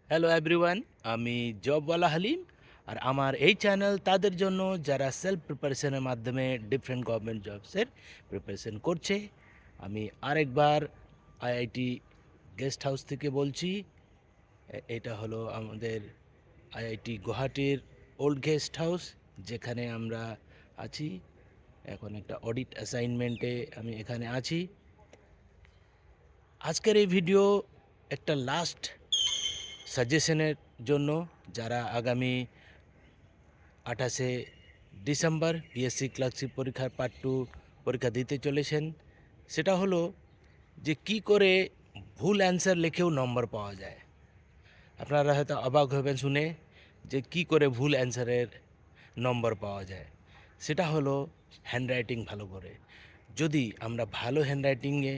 Hello everyone, আমি জবওয়ালা হালিম। আর আমার এই চ্যানেল তাদের জন্য যারা সেলফ প্রিপারেশনের মাধ্যমে ডিফারেন্ট গভর্নমেন্ট জবসের প্রিপারেশন করছে। আমি আরেকবার আইআইটি গেস্ট হাউস থেকে বলছি। এটা হলো আমাদের আইআইটি গুয়াহাটির ওল্ড গেস্ট হাউস, যেখানে আমরা আছি। এখন একটা অডিট অ্যাসাইনমেন্টে আমি এখানে আছি। আজকের এই ভিডিও একটা লাস্ট সাজেশনের জন্য, যারা আগামী 28শে ডিসেম্বর বিএসসি ক্লার্কশিপ পরীক্ষার পার্ট 2 পরীক্ষা দিতে চলেছেন। সেটা হলো যে কি করে ভুল অ্যান্সার লিখেও নম্বর পাওয়া যায়। আপনারা হয়তো অবাক হবেন শুনে যে কি করে ভুল অ্যান্সারের নম্বর পাওয়া যায়। সেটা হলো হ্যান্ডরাইটিং ভালো করে। যদি আমরা ভালো হ্যান্ডরাইটিংয়ে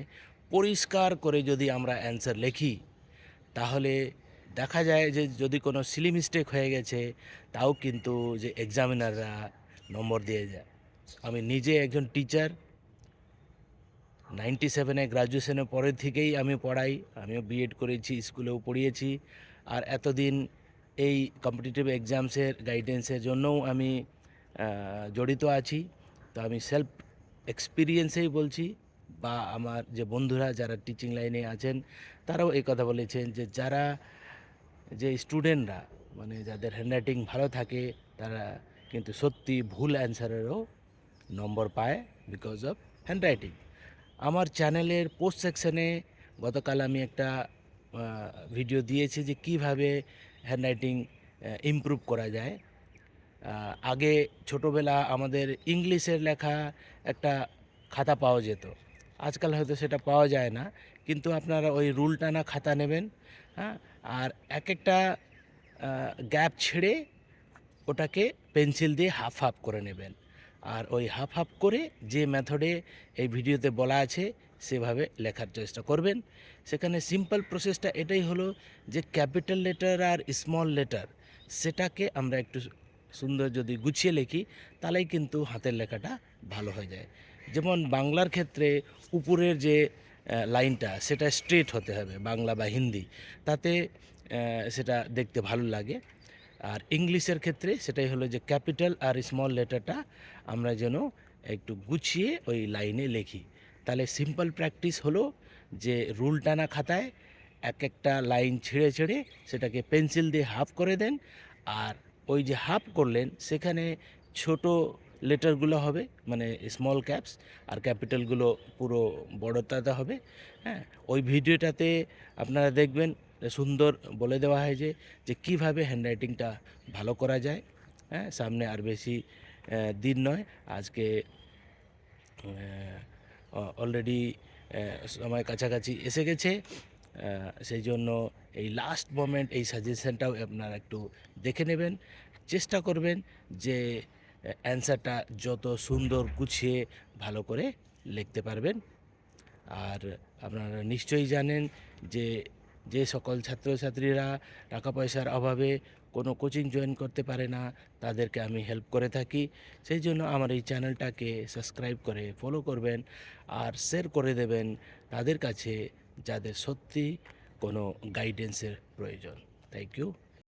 পরিষ্কার করে যদি আমরা অ্যান্সার লিখি, তাহলে দেখা যায় যে যদি কোনো সিলি মিস্টেক হয়ে গেছে, তাও কিন্তু যে এক্সামিনাররা নম্বর দিয়ে যায়। আমি নিজে একজন টিচার, 97-এ গ্রাজুয়েশনের পরের থেকেই আমি পড়াই। আমিও বিএড করেছি, স্কুলেও পড়িয়েছি। আর এতদিন এই কম্পিটিটিভ এক্সামসের গাইডেন্সের জন্যও আমি জড়িত আছি। তো আমি সেলফ এক্সপিরিয়েন্সেই বলছি, বা আমার যে বন্ধুরা যারা টিচিং লাইনে আছেন তারাও এই কথা বলেছেন যে যে স্টুডেন্টরা, মানে যাদের হ্যান্ডরাইটিং ভালো থাকে, তারা কিন্তু সত্যি ভুল অ্যান্সারেরও নম্বর পায় বিকজ অফ হ্যান্ডরাইটিং। আমার চ্যানেলের পোস্ট সেকশনে গতকাল আমি একটা ভিডিও দিয়েছি যে কিভাবে হ্যান্ডরাইটিং ইমপ্রুভ করা যায়। আগে ছোটোবেলা আমাদের ইংলিশের লেখা একটা খাতা পাওয়া যেত, আজকাল হয়তো সেটা পাওয়া যায় না। কিন্তু আপনারা ওই রুল টানা খাতা নেবেন, হ্যাঁ, আর এক একটা গ্যাপ ছেড়ে ওটাকে পেন্সিল দিয়ে হাফ হাফ করে নেবেন। আর ওই হাফ হাফ করে যে মেথডে এই ভিডিওতে বলা আছে সেভাবে লেখার চেষ্টা করবেন। সেখানে সিম্পল প্রসেসটা এটাই হলো যে ক্যাপিটাল লেটার আর স্মল লেটার, সেটাকে আমরা একটু সুন্দর যদি গুছিয়ে লিখি, তাহলেই কিন্তু হাতের লেখাটা ভালো হয়ে যায়। যেমন বাংলার ক্ষেত্রে উপরের যে লাইনটা সেটা স্ট্রেট হতে হবে, বাংলা বা হিন্দি, তাতে সেটা দেখতে ভালো লাগে। আর ইংলিশের ক্ষেত্রে সেটাই হলো যে ক্যাপিটাল আর স্মল লেটারটা আমরা যেন একটু গুছিয়ে ওই লাইনে লিখি। তাহলে সিম্পল প্র্যাকটিস হলো যে রুল টানা খাতায় এক একটা লাইন ছেড়ে ছেড়ে সেটাকে পেন্সিল দিয়ে হাফ করে দেন। আর ওই যে হাফ করলেন সেখানে ছোট লেটারগুলো হবে, মানে স্মল ক্যাপস, আর ক্যাপিটালগুলো পুরো বড়টাতে হবে। হ্যাঁ, ওই ভিডিওটাতে আপনারা দেখবেন সুন্দর বলে দেওয়া হয় যে কীভাবে হ্যান্ডরাইটিংটা ভালো করা যায়। হ্যাঁ, সামনে আর বেশি দিন নয়, আজকে অলরেডি সময় কাছাকাছি এসে গেছে। সেই জন্য এই লাস্ট মোমেন্ট এই সাজেশনটাও আপনারা একটু দেখে নেবেন। চেষ্টা করবেন যে অ্যান্সারটা যত সুন্দর গুছিয়ে ভালো করে লিখতে পারবেন। আর আপনারা নিশ্চয়ই জানেন যে যে সকল ছাত্রছাত্রীরা টাকা পয়সার অভাবে কোনো কোচিং জয়েন করতে পারে না, তাদেরকে আমি হেল্প করে থাকি। সেই জন্য আমার এই চ্যানেলটাকে সাবস্ক্রাইব করে ফলো করবেন আর শেয়ার করে দেবেন তাদের কাছে যাদের সত্যি কোনো গাইডেন্সের প্রয়োজন। Thank you.